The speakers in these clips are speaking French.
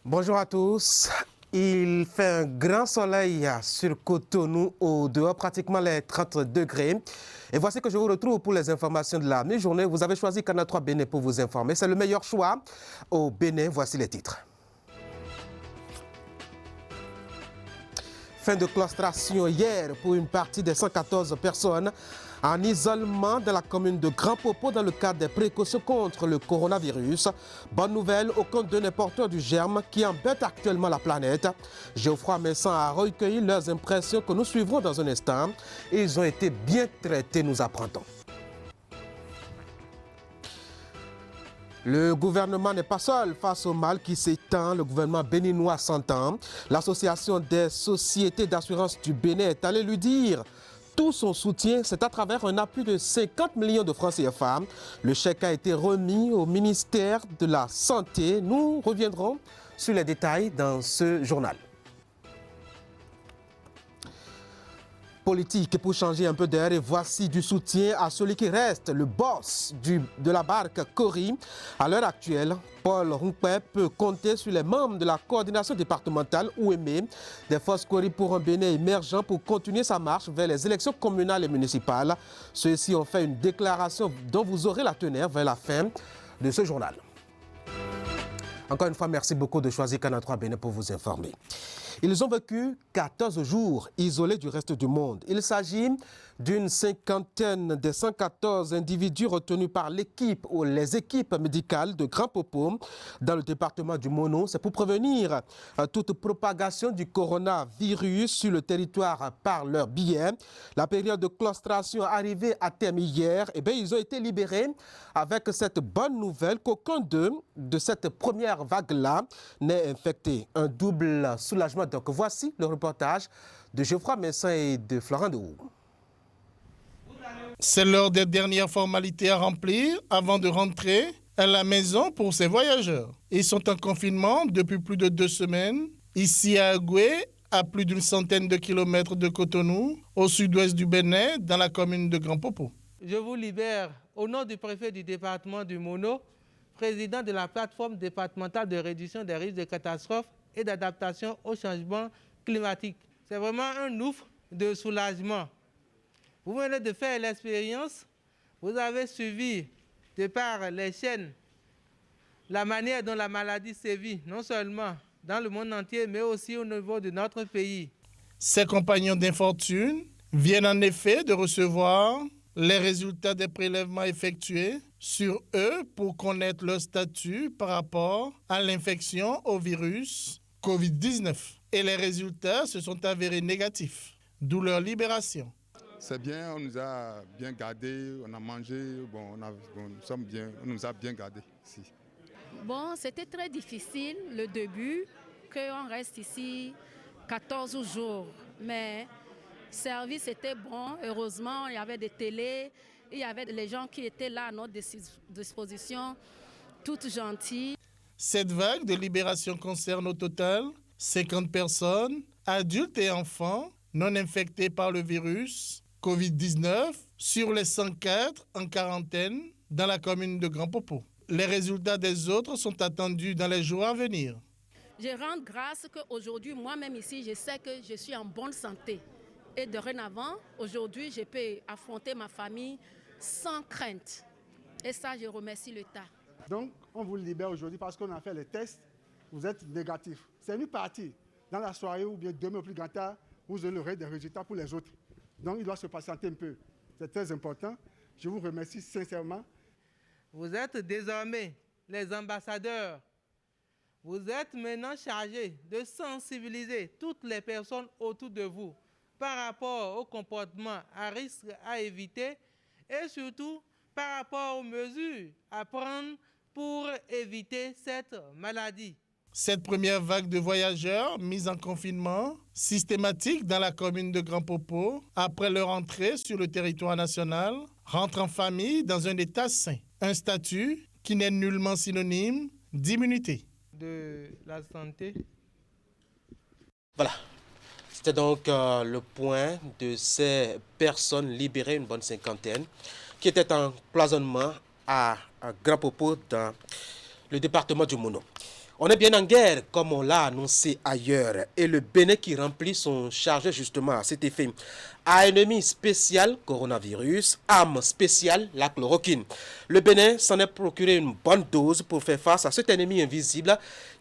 Bonjour à tous. Il fait un grand soleil sur Cotonou, au dehors pratiquement les 30 degrés. Et voici que je vous retrouve pour les informations de la mi-journée. Vous avez choisi Canal 3 Bénin pour vous informer. C'est le meilleur choix au Bénin. Voici les titres. Fin de claustration hier pour une partie des 114 personnes en isolement dans la commune de Grand Popo dans le cadre des précautions contre le coronavirus. Bonne nouvelle, aucun d'eux n'est porteur du germe qui embête actuellement la planète. Geoffroy Messan a recueilli leurs impressions que nous suivrons dans un instant. Ils ont été bien traités, nous apprendons. Le gouvernement n'est pas seul face au mal qui s'étend. Le gouvernement béninois s'entend. L'Association des sociétés d'assurance du Bénin est allée lui dire tout son soutien. C'est à travers un appui de 50 millions de francs CFA. Le chèque a été remis au ministère de la Santé. Nous reviendrons sur les détails dans ce journal. Politique pour changer un peu d'air et voici du soutien à celui qui reste le boss de la barque Cori. À l'heure actuelle, Paul Rumpé peut compter sur les membres de la coordination départementale OUEME des forces Cori pour un Bénin émergent pour continuer sa marche vers les élections communales et municipales. Ceux-ci ont fait une déclaration dont vous aurez la teneur vers la fin de ce journal. Encore une fois, merci beaucoup de choisir Canal 3 Bénin pour vous informer. Ils ont vécu 14 jours isolés du reste du monde. Il s'agit d'une cinquantaine des 114 individus retenus par l'équipe ou les équipes médicales de Grand Popo dans le département du Mono. C'est pour prévenir toute propagation du coronavirus sur le territoire par leur biais. La période de claustration arrivée à terme hier, ils ont été libérés avec cette bonne nouvelle qu'aucun d'eux de cette première vague-là n'est infecté. Un double soulagement. Donc voici le reportage de Geoffroy Messan et de Florent Dehou. C'est l'heure des dernières formalités à remplir avant de rentrer à la maison pour ces voyageurs. Ils sont en confinement depuis plus de 2 semaines. Ici à Agoué, à plus d'une centaine de kilomètres de Cotonou, au sud-ouest du Bénin, dans la commune de Grand Popo. Je vous libère au nom du préfet du département du Mono, président de la plateforme départementale de réduction des risques de catastrophes et d'adaptation au changement climatique. C'est vraiment un ouf de soulagement. Vous venez de faire l'expérience, vous avez suivi de par les chaînes la manière dont la maladie sévit, non seulement dans le monde entier, mais aussi au niveau de notre pays. Ces compagnons d'infortune viennent en effet de recevoir les résultats des prélèvements effectués sur eux pour connaître leur statut par rapport à l'infection au virus Covid-19. Et les résultats se sont avérés négatifs, d'où leur libération. C'est bien, on nous a bien gardés, on a mangé, nous sommes bien, on nous a bien gardés ici. Bon, c'était très difficile le début, qu'on reste ici 14 jours, mais le service était bon, heureusement, il y avait des télés, il y avait les gens qui étaient là à notre disposition, toutes gentilles. Cette vague de libération concerne au total 50 personnes, adultes et enfants, non infectés par le virus Covid-19, sur les 104 en quarantaine dans la commune de Grand Popo. Les résultats des autres sont attendus dans les jours à venir. Je rends grâce qu'aujourd'hui, moi-même ici, je sais que je suis en bonne santé. Et dorénavant, aujourd'hui, je peux affronter ma famille sans crainte. Et ça, je remercie l'État. Donc, on vous libère aujourd'hui parce qu'on a fait les tests. Vous êtes négatif. C'est une partie. Dans la soirée ou bien demain au plus grand tard, vous aurez des résultats pour les autres. Donc, il doit se patienter un peu. C'est très important. Je vous remercie sincèrement. Vous êtes désormais les ambassadeurs. Vous êtes maintenant chargés de sensibiliser toutes les personnes autour de vous par rapport au comportement à risque à éviter et surtout par rapport aux mesures à prendre pour éviter cette maladie. Cette première vague de voyageurs mis en confinement systématique dans la commune de Grand Popo, après leur entrée sur le territoire national, rentre en famille dans un état sain. Un statut qui n'est nullement synonyme d'immunité. De la santé. Voilà. C'était donc le point de ces personnes libérées, une bonne cinquantaine, qui étaient en cloisonnement à Grand Popo dans le département du Mono. On est bien en guerre, comme on l'a annoncé ailleurs, et le Bénin qui remplit son charge justement à cet effet. À ennemi spécial, coronavirus, arme spéciale, la chloroquine. Le Bénin s'en est procuré une bonne dose pour faire face à cet ennemi invisible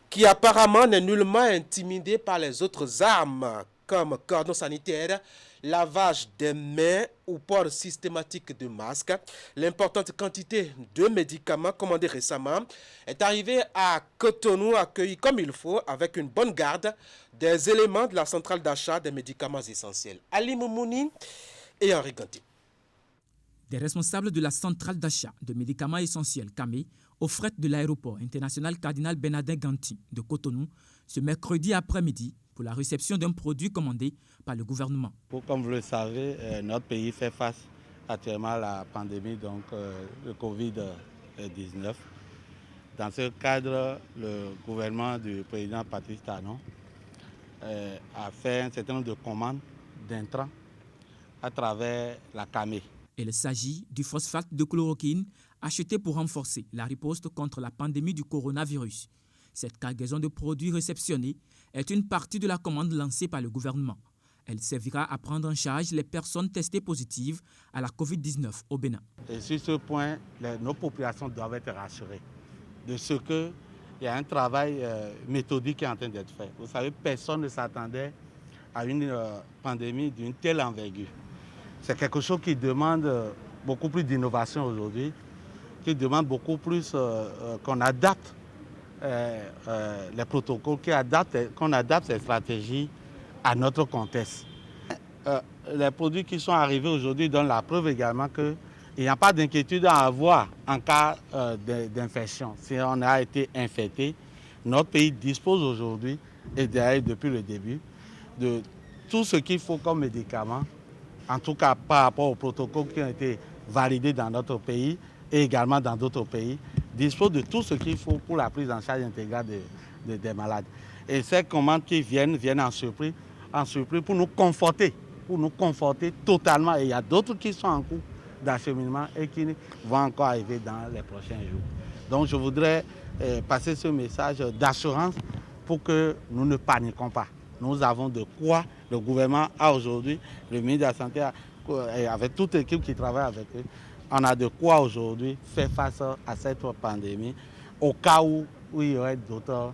qui apparemment n'est nullement intimidé par les autres armes, comme cordon sanitaire, lavage des mains ou port systématique de masques. L'importante quantité de médicaments commandés récemment est arrivée à Cotonou, accueillie comme il faut, avec une bonne garde des éléments de la centrale d'achat des médicaments essentiels. Ali Moumouni et Henri Ganté. Des responsables de la centrale d'achat de médicaments essentiels CAME au fret de l'aéroport international Cardinal Bernardin Ganty de Cotonou ce mercredi après-midi pour la réception d'un produit commandé par le gouvernement. Comme vous le savez, notre pays fait face actuellement à la pandémie de Covid-19. Dans ce cadre, le gouvernement du président Patrice Talon a fait un certain nombre de commandes d'intrants à travers la CAME. Il s'agit du phosphate de chloroquine acheté pour renforcer la riposte contre la pandémie du coronavirus. Cette cargaison de produits réceptionnés est une partie de la commande lancée par le gouvernement. Elle servira à prendre en charge les personnes testées positives à la Covid-19 au Bénin. Et sur ce point, nos populations doivent être rassurées de ce qu'il y a un travail méthodique qui est en train d'être fait. Vous savez, personne ne s'attendait à une pandémie d'une telle envergure. C'est quelque chose qui demande beaucoup plus d'innovation aujourd'hui, qui demande beaucoup plus qu'on adapte les protocoles, qu'on adapte ces stratégies à notre contexte. Les produits qui sont arrivés aujourd'hui donnent la preuve également qu'il n'y a pas d'inquiétude à avoir en cas d'infection. Si on a été infecté, notre pays dispose aujourd'hui, et d'ailleurs depuis le début, de tout ce qu'il faut comme médicaments, en tout cas par rapport aux protocoles qui ont été validés dans notre pays et également dans d'autres pays, dispose de tout ce qu'il faut pour la prise en charge intégrale des malades. Et ces commandes qui viennent en surprise pour nous conforter totalement. Et il y a d'autres qui sont en cours d'acheminement et qui vont encore arriver dans les prochains jours. Donc je voudrais passer ce message d'assurance pour que nous ne paniquons pas. Nous avons de quoi, le gouvernement a aujourd'hui, le ministre de la Santé, avec toute l'équipe qui travaille avec eux, on a de quoi aujourd'hui faire face à cette pandémie au cas où il y aurait d'autres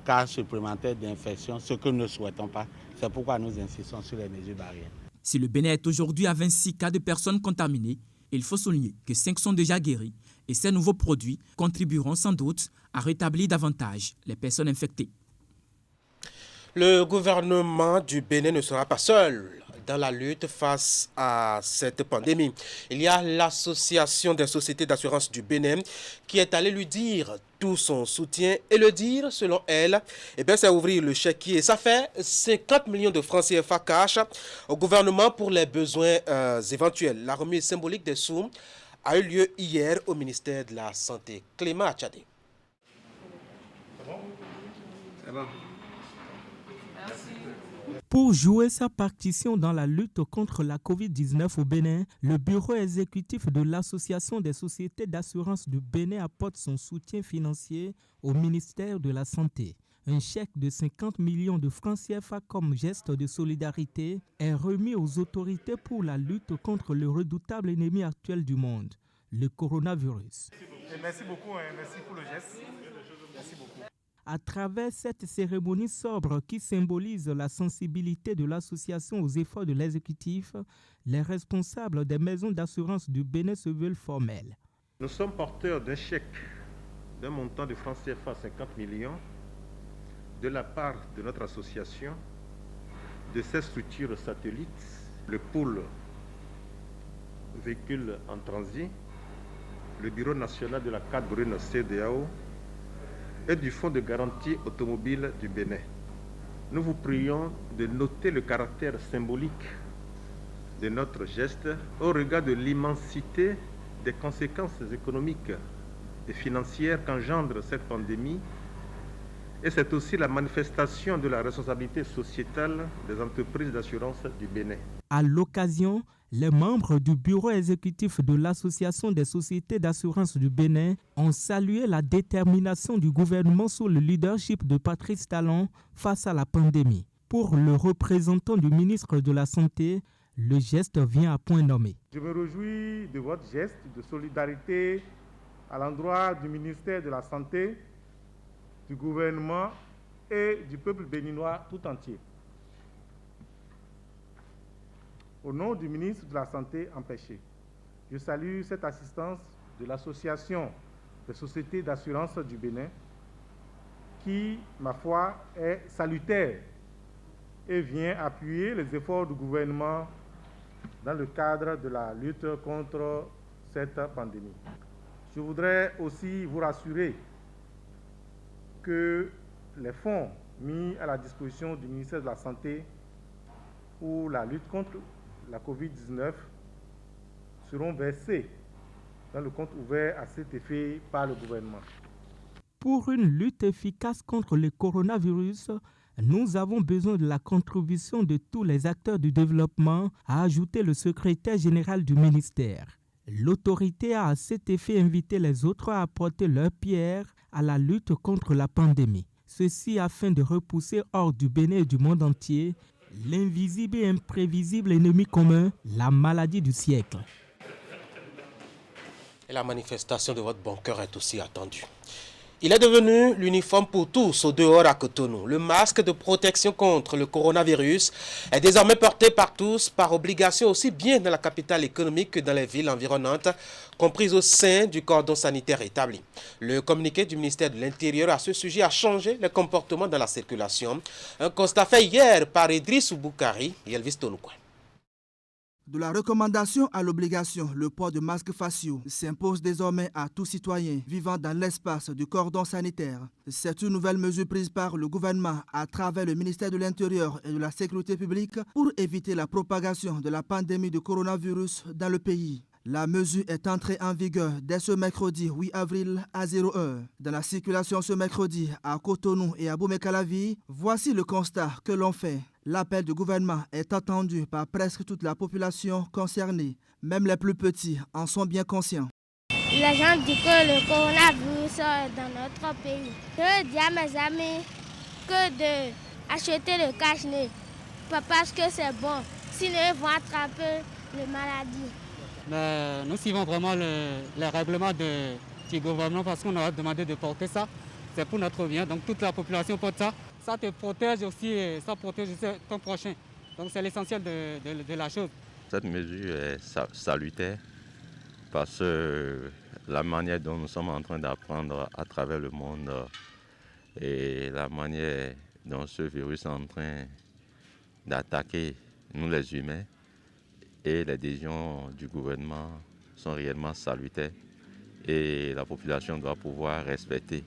cas supplémentaires d'infection, ce que nous ne souhaitons pas. C'est pourquoi nous insistons sur les mesures barrières. Si le Bénin est aujourd'hui à 26 cas de personnes contaminées, il faut souligner que 5 sont déjà guéris et ces nouveaux produits contribueront sans doute à rétablir davantage les personnes infectées. Le gouvernement du Bénin ne sera pas seul dans la lutte face à cette pandémie. Il y a l'association des sociétés d'assurance du Bénin qui est allée lui dire tout son soutien et le dire, selon elle, c'est ouvrir le chéquier. Ça fait 50 millions de francs CFA cash au gouvernement pour les besoins éventuels. La remise symbolique des sous a eu lieu hier au ministère de la Santé. Clément Achadé. C'est bon. Pour jouer sa partition dans la lutte contre la Covid-19 au Bénin, le bureau exécutif de l'Association des sociétés d'assurance du Bénin apporte son soutien financier au ministère de la Santé. Un chèque de 50 millions de francs CFA comme geste de solidarité est remis aux autorités pour la lutte contre le redoutable ennemi actuel du monde, le coronavirus. Merci beaucoup, merci pour le geste. Merci beaucoup. À travers cette cérémonie sobre qui symbolise la sensibilité de l'association aux efforts de l'exécutif, les responsables des maisons d'assurance du Bénin se veulent formels. Nous sommes porteurs d'un chèque d'un montant de francs CFA 50 millions de la part de notre association, de ces structures satellites, le pôle véhicules en transit, le Bureau national de la carte brune CEDEAO, et du Fonds de garantie automobile du Bénin. Nous vous prions de noter le caractère symbolique de notre geste au regard de l'immensité des conséquences économiques et financières qu'engendre cette pandémie, et c'est aussi la manifestation de la responsabilité sociétale des entreprises d'assurance du Bénin. À l'occasion, les membres du bureau exécutif de l'Association des sociétés d'assurance du Bénin ont salué la détermination du gouvernement sous le leadership de Patrice Talon face à la pandémie. Pour le représentant du ministre de la Santé, le geste vient à point nommé. Je me réjouis de votre geste de solidarité à l'endroit du ministère de la Santé, du gouvernement et du peuple béninois tout entier. Au nom du ministre de la Santé empêché, je salue cette assistance de l'Association des sociétés d'assurance du Bénin qui, ma foi, est salutaire et vient appuyer les efforts du gouvernement dans le cadre de la lutte contre cette pandémie. Je voudrais aussi vous rassurer que les fonds mis à la disposition du ministère de la Santé pour la lutte contre la COVID-19 seront versés dans le compte ouvert à cet effet par le gouvernement. Pour une lutte efficace contre le coronavirus, nous avons besoin de la contribution de tous les acteurs du développement, a ajouté le secrétaire général du ministère. L'autorité a à cet effet invité les autres à apporter leur pierre à la lutte contre la pandémie. Ceci afin de repousser hors du Bénin et du monde entier l'invisible et imprévisible ennemi commun, la maladie du siècle. Et la manifestation de votre bon cœur est aussi attendue. Il est devenu l'uniforme pour tous au dehors à Cotonou. Le masque de protection contre le coronavirus est désormais porté par tous, par obligation aussi bien dans la capitale économique que dans les villes environnantes, comprises au sein du cordon sanitaire établi. Le communiqué du ministère de l'Intérieur à ce sujet a changé les comportements dans la circulation. Un constat fait hier par Idriss Boukari et Elvis Tonoukouen. De la recommandation à l'obligation, le port de masques faciaux s'impose désormais à tout citoyen vivant dans l'espace du cordon sanitaire. C'est une nouvelle mesure prise par le gouvernement à travers le ministère de l'Intérieur et de la Sécurité publique pour éviter la propagation de la pandémie de coronavirus dans le pays. La mesure est entrée en vigueur dès ce mercredi 8 avril à 0h. Dans la circulation ce mercredi à Cotonou et à Boumé-Calavi, voici le constat que l'on fait. L'appel du gouvernement est attendu par presque toute la population concernée. Même les plus petits en sont bien conscients. Les gens disent que le coronavirus est dans notre pays. Je dis à mes amis que d'acheter le cache-nez parce que c'est bon. Sinon, ils vont attraper la maladie. Mais nous suivons vraiment les règlements du gouvernement parce qu'on a demandé de porter ça. C'est pour notre bien, donc toute la population porte ça. Ça te protège aussi et ça protège aussi ton prochain. Donc c'est l'essentiel de la chose. Cette mesure est salutaire parce que la manière dont nous sommes en train d'apprendre à travers le monde et la manière dont ce virus est en train d'attaquer nous les humains et les décisions du gouvernement sont réellement salutaires et la population doit pouvoir respecter.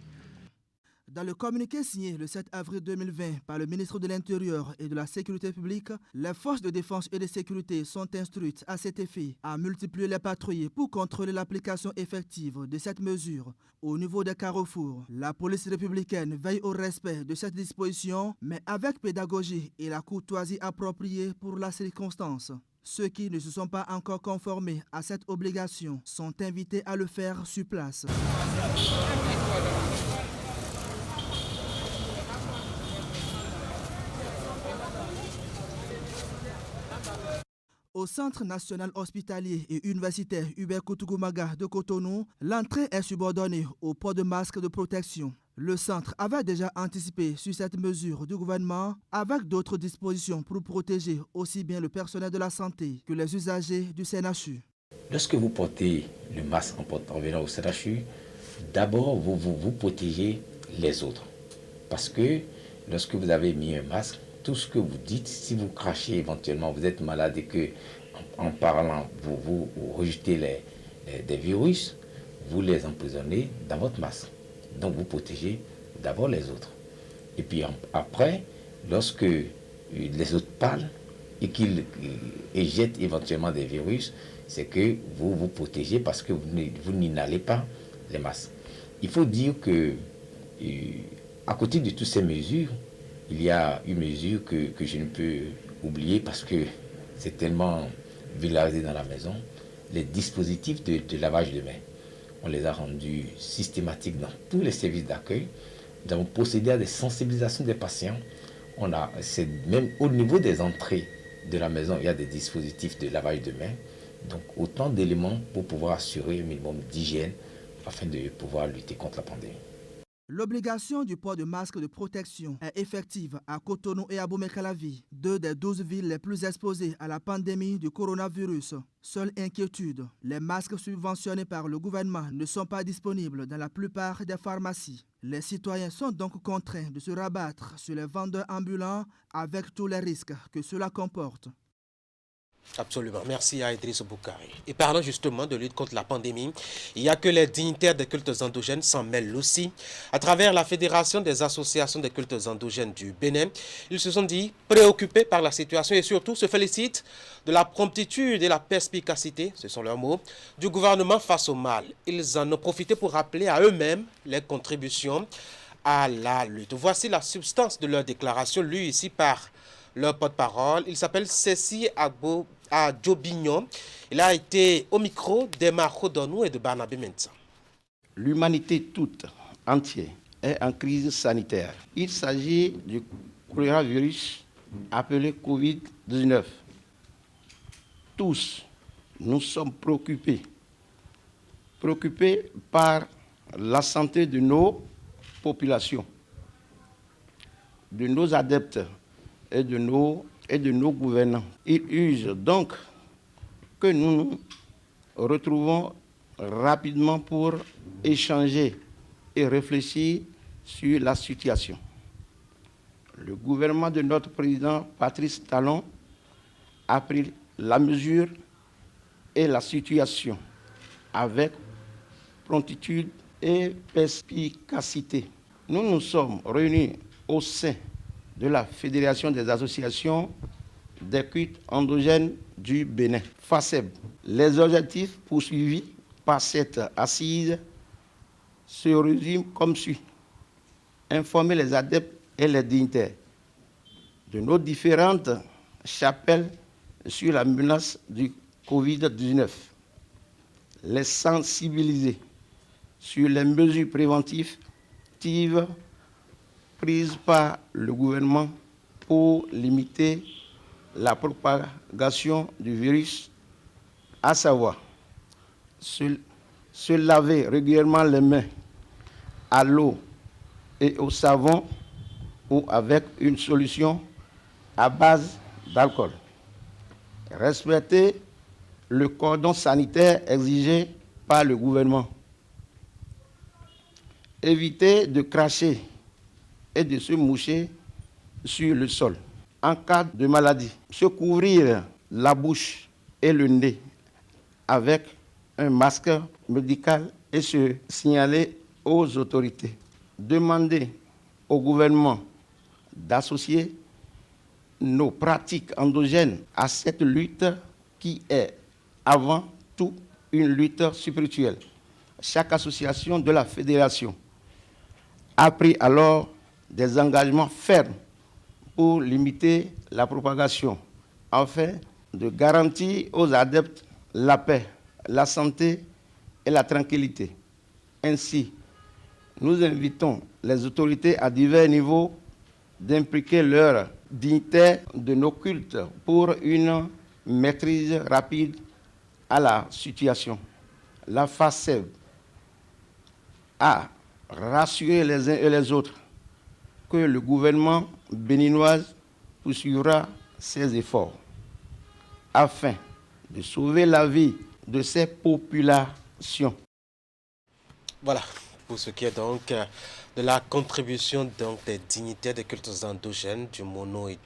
Dans le communiqué signé le 7 avril 2020 par le ministre de l'Intérieur et de la Sécurité publique, les forces de défense et de sécurité sont instruites à cet effet à multiplier les patrouilles pour contrôler l'application effective de cette mesure. Au niveau des carrefours, la police républicaine veille au respect de cette disposition, mais avec pédagogie et la courtoisie appropriée pour la circonstance. Ceux qui ne se sont pas encore conformés à cette obligation sont invités à le faire sur place. Au Centre national hospitalier et universitaire Hubert Koutoumaga de Cotonou, l'entrée est subordonnée au port de masques de protection. Le centre avait déjà anticipé sur cette mesure du gouvernement avec d'autres dispositions pour protéger aussi bien le personnel de la santé que les usagers du CNHU. Lorsque vous portez le masque en venant au CNHU, d'abord vous protégez les autres. Parce que lorsque vous avez mis un masque, tout ce que vous dites, si vous crachez éventuellement, vous êtes malade et que en parlant, vous rejetez des virus, vous les emprisonnez dans votre masque. Donc vous protégez d'abord les autres. Et puis après, lorsque les autres parlent et qu'ils jettent éventuellement des virus, c'est que vous vous protégez parce que vous n'inhalez pas les masques. Il faut dire que à côté de toutes ces mesures, il y a une mesure que je ne peux oublier parce que c'est tellement vulgarisé dans la maison, les dispositifs de lavage de mains. On les a rendus systématiques dans tous les services d'accueil. Nous avons procédé à des sensibilisations des patients. C'est même au niveau des entrées de la maison, il y a des dispositifs de lavage de mains. Donc autant d'éléments pour pouvoir assurer un minimum d'hygiène afin de pouvoir lutter contre la pandémie. L'obligation du port de masques de protection est effective à Cotonou et à Boumé-Calavi, 2 des 12 villes les plus exposées à la pandémie du coronavirus. Seule inquiétude, les masques subventionnés par le gouvernement ne sont pas disponibles dans la plupart des pharmacies. Les citoyens sont donc contraints de se rabattre sur les vendeurs ambulants avec tous les risques que cela comporte. Absolument. Merci à Idriss Boukari. Et parlant justement de lutte contre la pandémie, il n'y a que les dignitaires des cultes endogènes s'en mêlent aussi. À travers la Fédération des associations des cultes endogènes du Bénin, ils se sont dit préoccupés par la situation et surtout se félicitent de la promptitude et la perspicacité, ce sont leurs mots, du gouvernement face au mal. Ils en ont profité pour rappeler à eux-mêmes les contributions à la lutte. Voici la substance de leur déclaration, lue ici par leur porte-parole. Il s'appelle Cécile Adjobignon. Il a été au micro d'Emma Khodonou et de Barnabé Mensa. L'humanité toute entière est en crise sanitaire. Il s'agit du coronavirus appelé Covid-19. Tous, nous sommes préoccupés par la santé de nos populations, de nos adeptes et de nos gouvernants. Il urge donc que nous nous retrouvons rapidement pour échanger et réfléchir sur la situation. Le gouvernement de notre président Patrice Talon a pris la mesure et la situation avec promptitude et perspicacité. Nous nous sommes réunis au sein de la Fédération des associations des cultes endogènes du Bénin, FACEB. Les objectifs poursuivis par cette assise se résument comme suit. Informer les adeptes et les dignitaires de nos différentes chapelles sur la menace du Covid-19. Les sensibiliser sur les mesures préventives prises par le gouvernement pour limiter la propagation du virus, à savoir se laver régulièrement les mains à l'eau et au savon ou avec une solution à base d'alcool. Respecter le cordon sanitaire exigé par le gouvernement. Éviter de cracher et de se moucher sur le sol. En cas de maladie, se couvrir la bouche et le nez avec un masque médical et se signaler aux autorités. Demander au gouvernement d'associer nos pratiques endogènes à cette lutte qui est avant tout une lutte spirituelle. Chaque association de la fédération a pris alors des engagements fermes pour limiter la propagation, afin de garantir aux adeptes la paix, la santé et la tranquillité. Ainsi, nous invitons les autorités à divers niveaux d'impliquer leurs dignitaires de nos cultes pour une maîtrise rapide à la situation. La FACEB a rassuré les uns et les autres que le gouvernement béninois poursuivra ses efforts afin de sauver la vie de ces populations. Voilà, pour ce qui est donc de la contribution des dignitaires des cultes endogènes du Mono et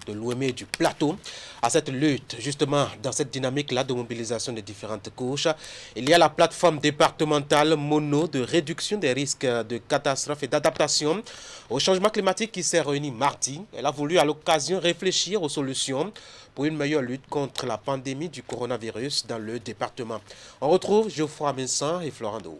de l'Ouémé et du Plateau à cette lutte. Justement, dans cette dynamique-là de mobilisation des différentes couches, il y a la plateforme départementale Mono de réduction des risques de catastrophes et d'adaptation au changement climatique qui s'est réunie mardi. Elle a voulu à l'occasion réfléchir aux solutions pour une meilleure lutte contre la pandémie du coronavirus dans le département. On retrouve Geoffroy Vincent et Florent Dou.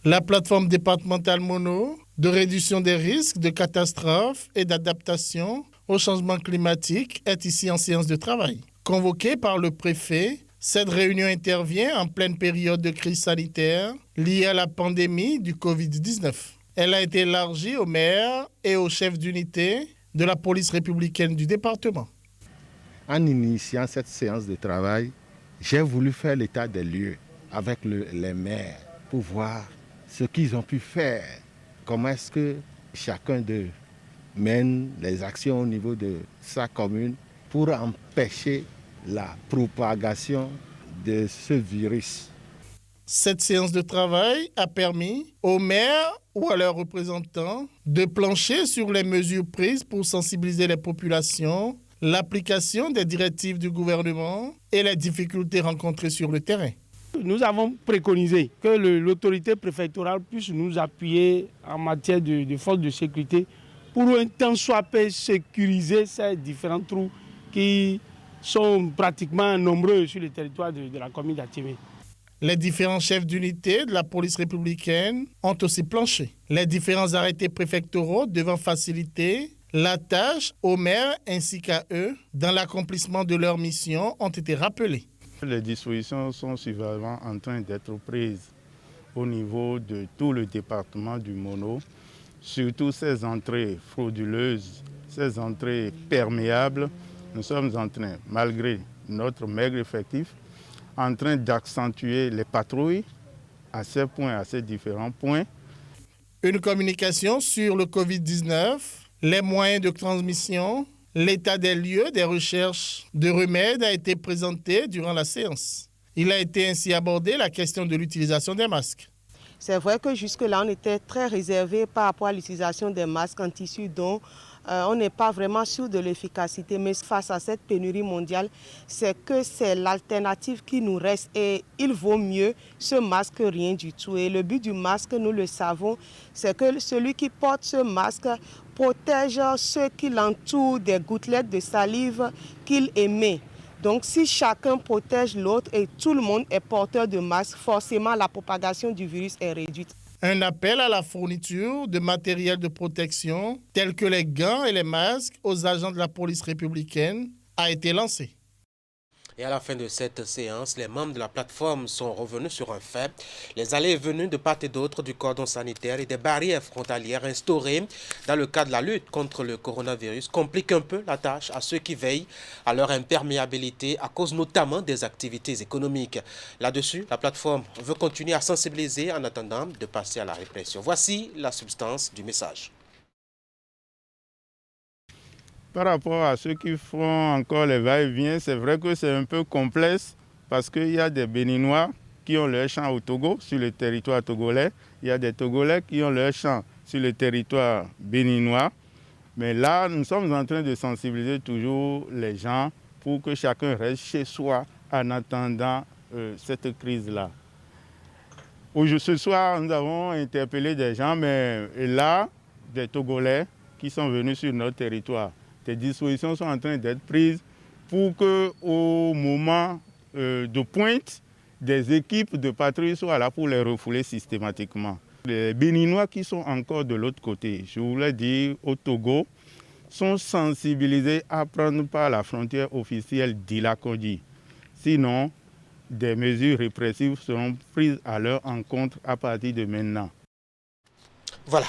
La plateforme départementale Mono de réduction des risques de catastrophes et d'adaptation au changement climatique est ici en séance de travail. Convoquée par le préfet, cette réunion intervient en pleine période de crise sanitaire liée à la pandémie du Covid-19. Elle a été élargie aux maires et aux chefs d'unité de la police républicaine du département. En initiant cette séance de travail, j'ai voulu faire l'état des lieux avec les maires pour voir ce qu'ils ont pu faire. Comment est-ce que chacun d'eux mène les actions au niveau de sa commune pour empêcher la propagation de ce virus. Cette séance de travail a permis aux maires ou à leurs représentants de plancher sur les mesures prises pour sensibiliser les populations, l'application des directives du gouvernement et les difficultés rencontrées sur le terrain. Nous avons préconisé que l'autorité préfectorale puisse nous appuyer en matière de forces de sécurité pour un temps soit peu sécuriser ces différents trous qui sont pratiquement nombreux sur le territoire de la commune d'Atimé. Les différents chefs d'unité de la police républicaine ont aussi planché. Les différents arrêtés préfectoraux devant faciliter la tâche aux maires ainsi qu'à eux dans l'accomplissement de leur mission ont été rappelés. Les dispositions sont suivamment en train d'être prises au niveau de tout le département du Mono, surtout ces entrées frauduleuses, ces entrées perméables. Nous sommes en train, malgré notre maigre effectif, en train d'accentuer les patrouilles à ces points, à ces différents points. Une communication sur le Covid-19, les moyens de transmission, l'état des lieux des recherches de remèdes a été présenté durant la séance. Il a été ainsi abordé la question de l'utilisation des masques. C'est vrai que jusque-là, on était très réservé par rapport à l'utilisation des masques en tissu dont on n'est pas vraiment sûr de l'efficacité. Mais face à cette pénurie mondiale, c'est l'alternative qui nous reste et il vaut mieux ce masque que rien du tout. Et le but du masque, nous le savons, c'est que celui qui porte ce masque protège ceux qui l'entourent des gouttelettes de salive qu'il émet. Donc si chacun protège l'autre et tout le monde est porteur de masque, forcément la propagation du virus est réduite. Un appel à la fourniture de matériel de protection, tels que les gants et les masques, aux agents de la police républicaine a été lancé. Et à la fin de cette séance, les membres de la plateforme sont revenus sur un fait. Les allées et venues de part et d'autre du cordon sanitaire et des barrières frontalières instaurées dans le cadre de la lutte contre le coronavirus compliquent un peu la tâche à ceux qui veillent à leur imperméabilité à cause notamment des activités économiques. Là-dessus, la plateforme veut continuer à sensibiliser en attendant de passer à la répression. Voici la substance du message. Par rapport à ceux qui font encore les va-et-vient, c'est vrai que c'est un peu complexe parce qu'il y a des Béninois qui ont leur champ au Togo, sur le territoire togolais. Il y a des Togolais qui ont leur champ sur le territoire béninois. Mais là, nous sommes en train de sensibiliser toujours les gens pour que chacun reste chez soi en attendant cette crise-là. Ce soir, nous avons interpellé des gens, mais là, des Togolais qui sont venus sur notre territoire. Des dispositions sont en train d'être prises pour qu'au moment de pointe, des équipes de patrouille soient là pour les refouler systématiquement. Les Béninois qui sont encore de l'autre côté, je voulais dire au Togo, sont sensibilisés à prendre par la frontière officielle d'Ilakodi. Sinon, des mesures répressives seront prises à leur encontre à partir de maintenant. Voilà.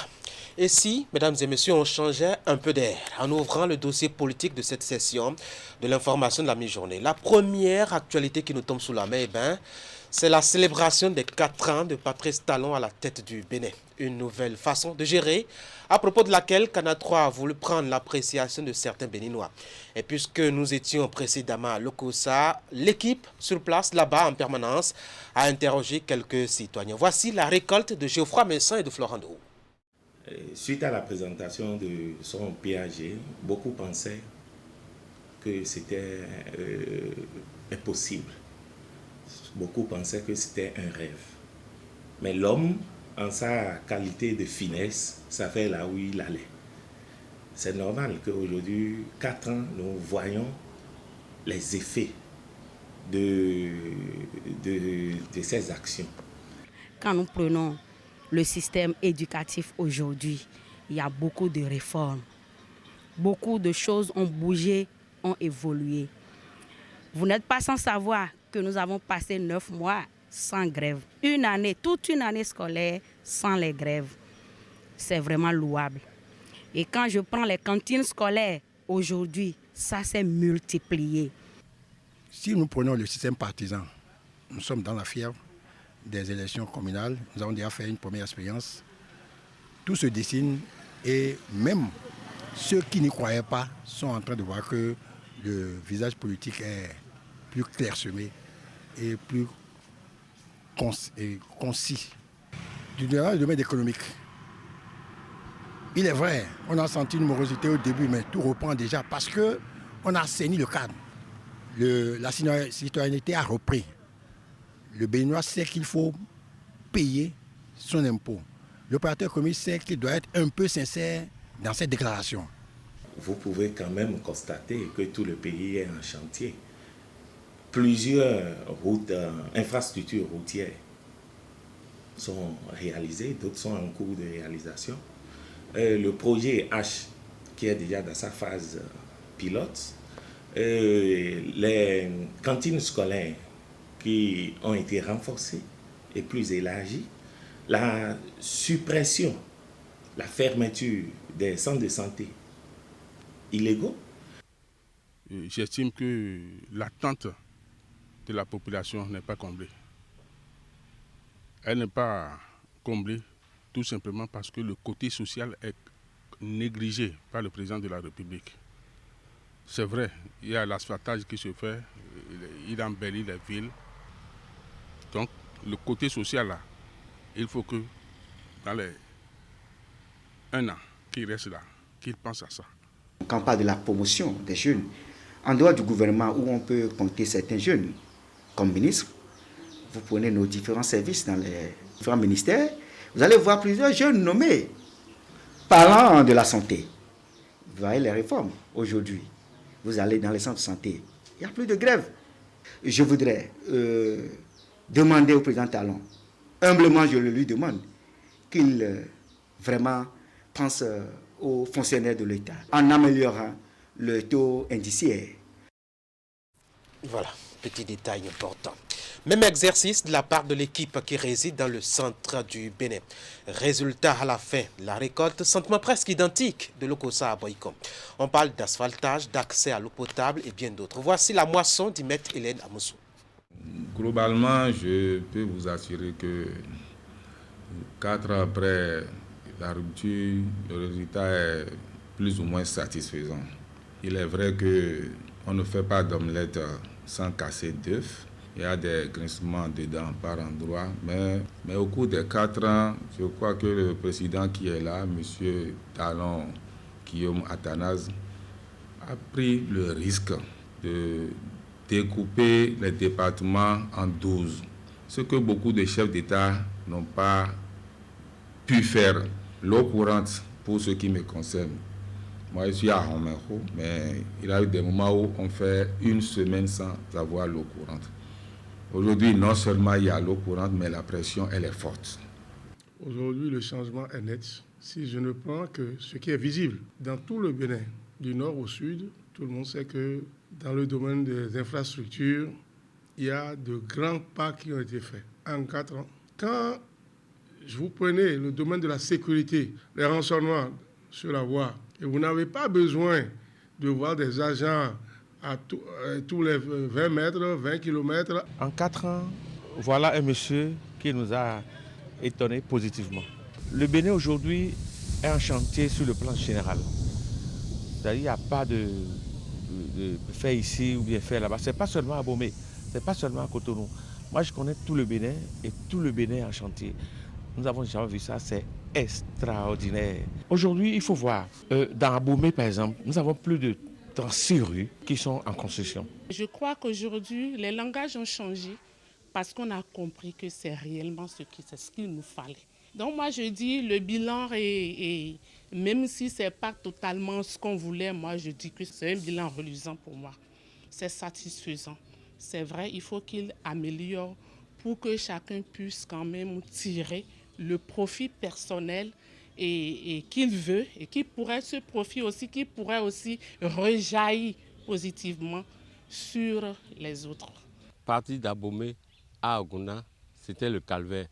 Et si, mesdames et messieurs, on changeait un peu d'air en ouvrant le dossier politique de cette session de l'information de la mi-journée. La première actualité qui nous tombe sous la main, c'est la célébration des 4 ans de Patrice Talon à la tête du Bénin. Une nouvelle façon de gérer, à propos de laquelle Canal 3 a voulu prendre l'appréciation de certains Béninois. Et puisque nous étions précédemment à Lokossa, l'équipe sur place, là-bas en permanence, a interrogé quelques citoyens. Voici la récolte de Geoffroy Messin et de Florent Dou. Suite à la présentation de son PAG, beaucoup pensaient que c'était impossible. Beaucoup pensaient que c'était un rêve. Mais l'homme, en sa qualité de finesse, savait là où il allait. C'est normal qu'aujourd'hui, 4 ans, nous voyons les effets de ces actions. Quand nous prenons le système éducatif aujourd'hui. Il y a beaucoup de réformes. Beaucoup de choses ont bougé, ont évolué. Vous n'êtes pas sans savoir que nous avons passé 9 mois sans grève. Une année, toute une année scolaire sans les grèves. C'est vraiment louable. Et quand je prends les cantines scolaires, aujourd'hui, ça s'est multiplié. Si nous prenons le système partisan, nous sommes dans la fièvre des élections communales. Nous avons déjà fait une première expérience. Tout se dessine et même ceux qui n'y croyaient pas sont en train de voir que le visage politique est plus clairsemé et plus concis. Dans le domaine économique, il est vrai, on a senti une morosité au début, mais tout reprend déjà parce qu'on a assaini le cadre. La citoyenneté a repris. Le Béninois sait qu'il faut payer son impôt. L'opérateur économique sait qu'il doit être un peu sincère dans ses déclarations. Vous pouvez quand même constater que tout le pays est en chantier. Plusieurs infrastructures routières sont réalisées, d'autres sont en cours de réalisation. Le projet H, qui est déjà dans sa phase pilote, les cantines scolaires qui ont été renforcées et plus élargies, la suppression, la fermeture des centres de santé illégaux. J'estime que l'attente de la population n'est pas comblée. Elle n'est pas comblée tout simplement parce que le côté social est négligé par le président de la République. C'est vrai, il y a l'asphaltage qui se fait, il embellit les villes. Donc le côté social là, il faut que dans les 1 an qu'il reste là, qu'il pense à ça. Quand on parle de la promotion des jeunes, en dehors du gouvernement où on peut compter certains jeunes comme ministres, vous prenez nos différents services dans les différents ministères, vous allez voir plusieurs jeunes nommés. Parlant de la santé, vous voyez les réformes aujourd'hui. Vous allez dans les centres de santé, il n'y a plus de grève. Je voudrais demander au président Talon, humblement je le lui demande, qu'il vraiment pense aux fonctionnaires de l'État en améliorant le taux indiciaire. Voilà, petit détail important. Même exercice de la part de l'équipe qui réside dans le centre du Bénin. Résultat à la fin, la récolte, sentiment presque identique de l'Okosa à Boycom. On parle d'asphaltage, d'accès à l'eau potable et bien d'autres. Voici la moisson d'Imet Hélène Amoussou. Globalement, je peux vous assurer que 4 ans après la rupture, le résultat est plus ou moins satisfaisant. Il est vrai qu'on ne fait pas d'omelette sans casser d'œufs. Il y a des grincements dedans par endroits, mais au cours des 4 ans, je crois que le président qui est là, M. Talon Guillaume Athanase, a pris le risque de découper les départements en 12, ce que beaucoup de chefs d'État n'ont pas pu faire. L'eau courante, pour ce qui me concerne, moi je suis à Romenro, mais il y a eu des moments où on fait 1 semaine sans avoir l'eau courante. Aujourd'hui, non seulement il y a l'eau courante, mais la pression, elle est forte. Aujourd'hui, le changement est net. Si je ne prends que ce qui est visible dans tout le Bénin, du nord au sud, tout le monde sait que dans le domaine des infrastructures, il y a de grands pas qui ont été faits en 4 ans. Quand vous prenez le domaine de la sécurité, les renseignements sur la voie, et vous n'avez pas besoin de voir des agents à tous les 20 mètres, 20 kilomètres. En 4 ans, voilà un monsieur qui nous a étonnés positivement. Le Bénin aujourd'hui est en chantier sur le plan général. C'est-à-dire qu'il n'y a pas de fait ici ou bien fait là-bas. Ce n'est pas seulement à Bomé, ce n'est pas seulement à Cotonou. Moi, je connais tout le Bénin et tout le Bénin est en chantier. Nous n'avons jamais vu ça, c'est extraordinaire. Aujourd'hui, il faut voir, dans Abomey par exemple, nous avons plus de 36 rues qui sont en construction. Je crois qu'aujourd'hui, les langages ont changé parce qu'on a compris que c'est réellement ce qu'il nous fallait. Donc moi, je dis, le bilan, même si ce n'est pas totalement ce qu'on voulait, moi, je dis que c'est un bilan reluisant pour moi. C'est satisfaisant. C'est vrai, il faut qu'il améliore pour que chacun puisse quand même tirer le profit personnel et qu'il veut, et qui pourrait ce profit aussi, qui pourrait aussi rejaillir positivement sur les autres. Partir d'Abomey à Aguna, c'était le calvaire.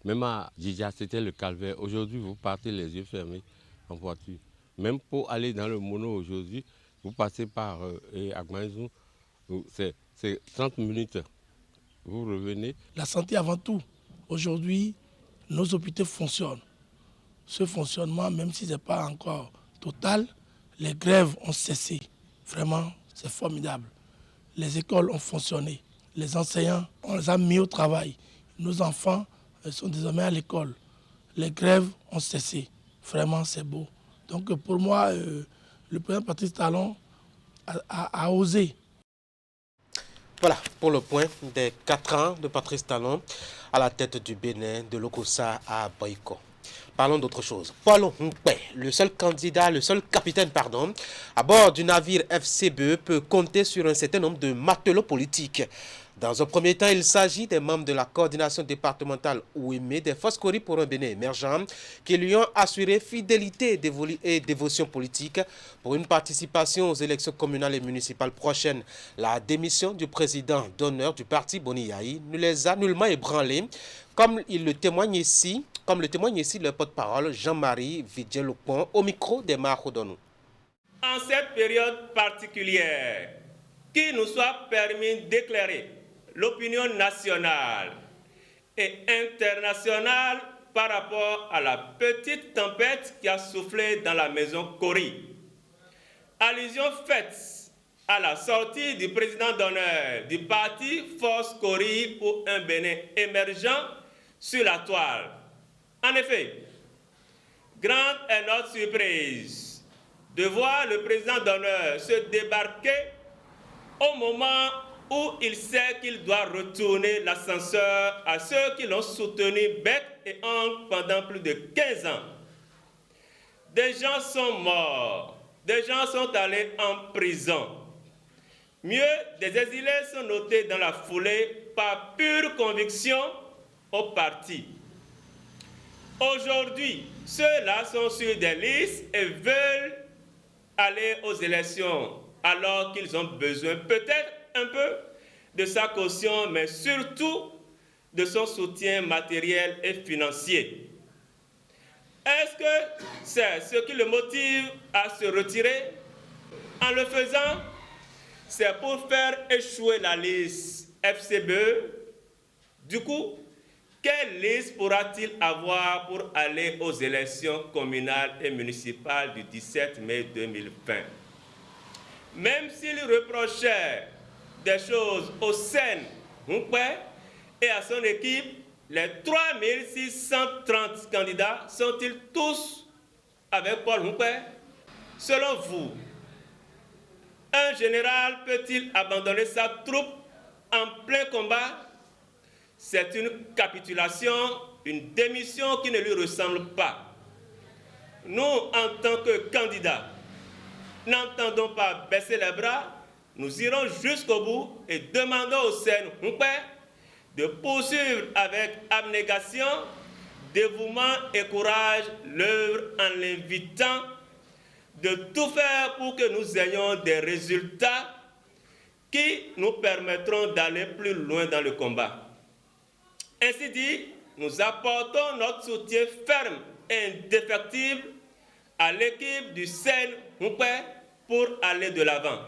Même à Djidja, c'était le calvaire. Aujourd'hui, vous partez les yeux fermés en voiture. Même pour aller dans le mono aujourd'hui, vous passez par Agmaïzou, c'est 30 minutes. Vous revenez. La santé avant tout. Aujourd'hui, nos hôpitaux fonctionnent. Ce fonctionnement, même si ce n'est pas encore total, les grèves ont cessé. Vraiment, c'est formidable. Les écoles ont fonctionné. Les enseignants, on les a mis au travail. Nos enfants sont désormais à l'école. Les grèves ont cessé. Vraiment, c'est beau. Donc pour moi, le président Patrice Talon a osé. Voilà pour le point des 4 ans de Patrice Talon à la tête du Bénin, de Lokossa à Boyko. Parlons d'autre chose. Paul Hunkpe, le seul capitaine, à bord du navire FCBE peut compter sur un certain nombre de matelots politiques. Dans un premier temps, il s'agit des membres de la coordination départementale OUEME des Foscori pour un Bénin émergent qui lui ont assuré fidélité et dévotion politique pour une participation aux élections communales et municipales prochaines. La démission du président d'honneur du parti Boni Yayi ne les a nullement ébranlés, comme le témoigne ici le porte-parole Jean-Marie Vidjelopon au micro des Mahodonou. En cette période particulière, qu'il nous soit permis d'éclairer l'opinion nationale et internationale par rapport à la petite tempête qui a soufflé dans la maison Kori. Allusion faite à la sortie du président d'honneur du parti Force Kori pour un Bénin émergent sur la toile. En effet, grande est notre surprise de voir le président d'honneur se débarquer au moment où il sait qu'il doit retourner l'ascenseur à ceux qui l'ont soutenu bec et ongle pendant plus de 15 ans. Des gens sont morts, des gens sont allés en prison. Mieux, des exilés sont notés dans la foulée par pure conviction au parti. Aujourd'hui, ceux-là sont sur des listes et veulent aller aux élections alors qu'ils ont besoin peut-être un peu de sa caution, mais surtout de son soutien matériel et financier. Est-ce que c'est ce qui le motive à se retirer? En le faisant, c'est pour faire échouer la liste FCBE. Du coup, quelle liste pourra-t-il avoir pour aller aux élections communales et municipales du 17 mai 2020? Même s'il reprochait des choses au Sen Hunkpe et à son équipe, les 3630 candidats sont-ils tous avec Paul Hunkpe? Selon vous, un général peut-il abandonner sa troupe en plein combat? C'est une capitulation, une démission qui ne lui ressemble pas. Nous, en tant que candidats, n'entendons pas baisser les bras, nous irons jusqu'au bout et demandons au Sen Hunkpe de poursuivre avec abnégation, dévouement et courage l'œuvre en l'invitant de tout faire pour que nous ayons des résultats qui nous permettront d'aller plus loin dans le combat. Ainsi dit, nous apportons notre soutien ferme et indéfectible à l'équipe du Sen Hunkpe pour aller de l'avant.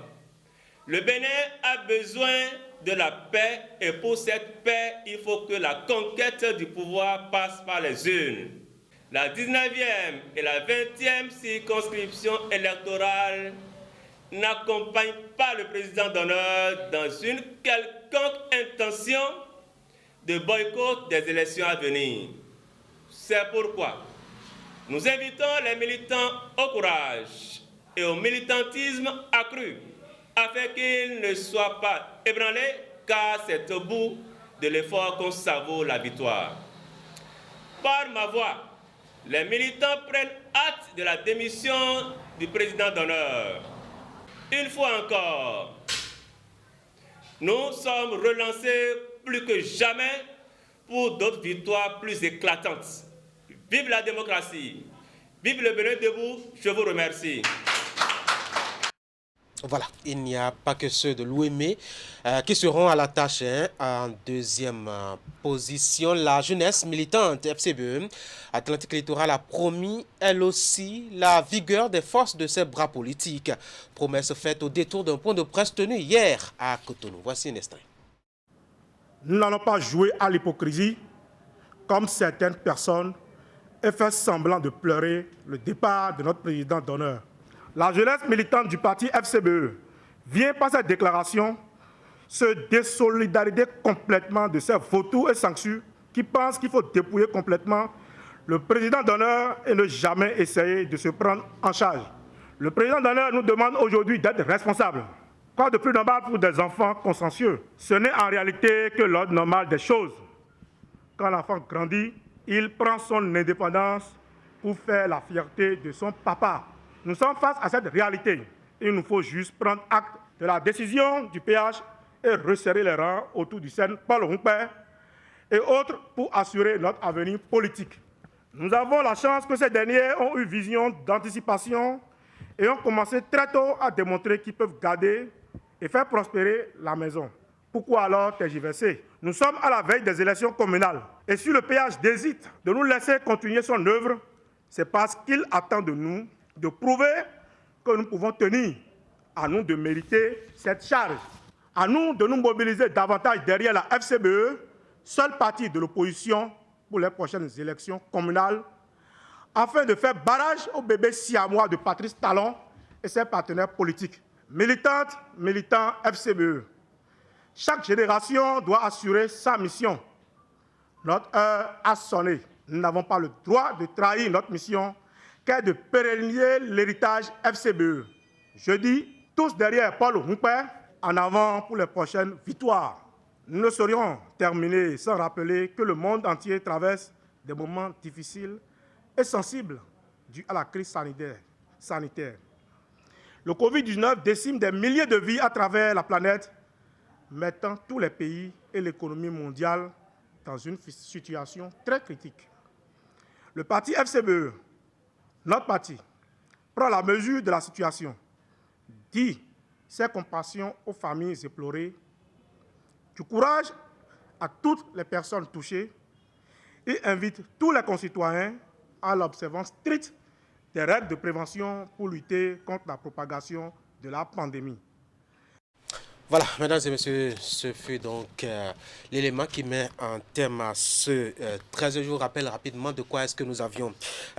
Le Bénin a besoin de la paix et pour cette paix, il faut que la conquête du pouvoir passe par les urnes. La 19e et la 20e circonscription électorale n'accompagnent pas le président d'honneur dans une quelconque intention de boycott des élections à venir. C'est pourquoi nous invitons les militants au courage et au militantisme accru afin qu'ils ne soient pas ébranlés, car c'est au bout de l'effort qu'on savoure la victoire. Par ma voix, les militants prennent acte de la démission du président d'honneur. Une fois encore, nous sommes relancés plus que jamais pour d'autres victoires plus éclatantes. Vive la démocratie, vive le Bénin debout, je vous remercie. Voilà, il n'y a pas que ceux de l'OME qui seront à la tâche. En deuxième position, la jeunesse militante FCBE Atlantique Littoral a promis, elle aussi, la vigueur des forces de ses bras politiques. Promesse faite au détour d'un point de presse tenu hier à Cotonou. Voici un extrait. Nous n'allons pas jouer à l'hypocrisie comme certaines personnes et faire semblant de pleurer le départ de notre président d'honneur. La jeunesse militante du parti FCBE vient par cette déclaration se désolidariser complètement de ces vautours et sanctions qui pensent qu'il faut dépouiller complètement le président d'honneur et ne jamais essayer de se prendre en charge. Le président d'honneur nous demande aujourd'hui d'être responsable. Quoi de plus normal pour des enfants consciencieux? Ce n'est en réalité que l'ordre normal des choses. Quand l'enfant grandit, il prend son indépendance pour faire la fierté de son papa. Nous sommes face à cette réalité. Il nous faut juste prendre acte de la décision du PH et resserrer les rangs autour du Sen Paul Humpé et autres pour assurer notre avenir politique. Nous avons la chance que ces derniers ont eu vision d'anticipation et ont commencé très tôt à démontrer qu'ils peuvent garder et faire prospérer la maison. Pourquoi alors tergiverser? Nous sommes à la veille des élections communales. Et si le PH hésite de nous laisser continuer son œuvre, c'est parce qu'il attend de nous de prouver que nous pouvons tenir. À nous de mériter cette charge. À nous de nous mobiliser davantage derrière la FCBE, seul parti de l'opposition pour les prochaines élections communales, afin de faire barrage au bébé siamois de Patrice Talon et ses partenaires politiques. Militantes, militants FCBE, chaque génération doit assurer sa mission. Notre heure a sonné. Nous n'avons pas le droit de trahir notre mission qu'est de pérenniser l'héritage FCBE. Je dis, tous derrière Paul Humpé, en avant pour les prochaines victoires. Nous ne saurions terminer sans rappeler que le monde entier traverse des moments difficiles et sensibles dus à la crise sanitaire. Le Covid-19 décime des milliers de vies à travers la planète, mettant tous les pays et l'économie mondiale dans une situation très critique. Le parti FCBE, notre parti, prend la mesure de la situation, dit ses compassions aux familles éplorées, du courage à toutes les personnes touchées et invite tous les concitoyens à l'observance stricte des règles de prévention pour lutter contre la propagation de la pandémie. Voilà, mesdames et messieurs, ce fut donc l'élément qui met en terme à ce 13 jours. Rappelle rapidement de quoi est-ce que nous avions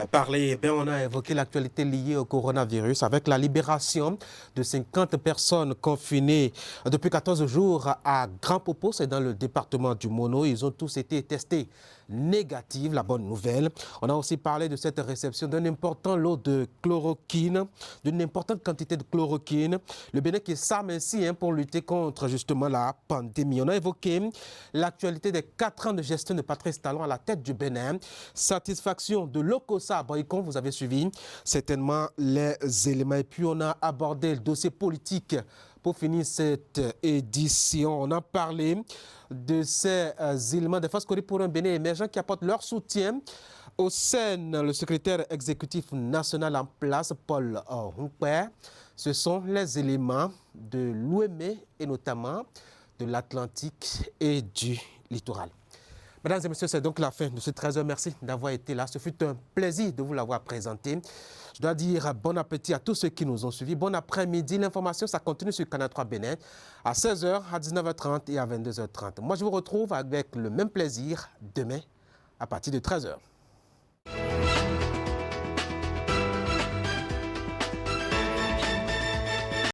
parlé. Eh bien, on a évoqué l'actualité liée au coronavirus avec la libération de 50 personnes confinées depuis 14 jours à Grand Popo, c'est dans le département du Mono. Ils ont tous été testés négatifs, la bonne nouvelle. On a aussi parlé de cette réception d'un important lot de chloroquine, d'une importante quantité de chloroquine. Le Bénin qui s'arme ainsi pour lutter contre justement la pandémie. On a évoqué l'actualité des 4 ans de gestion de Patrice Talon à la tête du Bénin. Satisfaction de l'Okosa à Boycon, vous avez suivi certainement les éléments. Et puis on a abordé le dossier politique pour finir cette édition. On a parlé de ces éléments des forces pour un Bénin émergent qui apportent leur soutien au Sen, le secrétaire exécutif national en place, Paul Humpé. Ce sont les éléments de l'OME et notamment de l'Atlantique et du littoral. Mesdames et messieurs, c'est donc la fin de ce 13h. Merci d'avoir été là. Ce fut un plaisir de vous l'avoir présenté. Je dois dire bon appétit à tous ceux qui nous ont suivis. Bon après-midi. L'information, ça continue sur Canal 3 Bénin à 16h, à 19h30 et à 22h30. Moi, je vous retrouve avec le même plaisir demain à partir de 13h.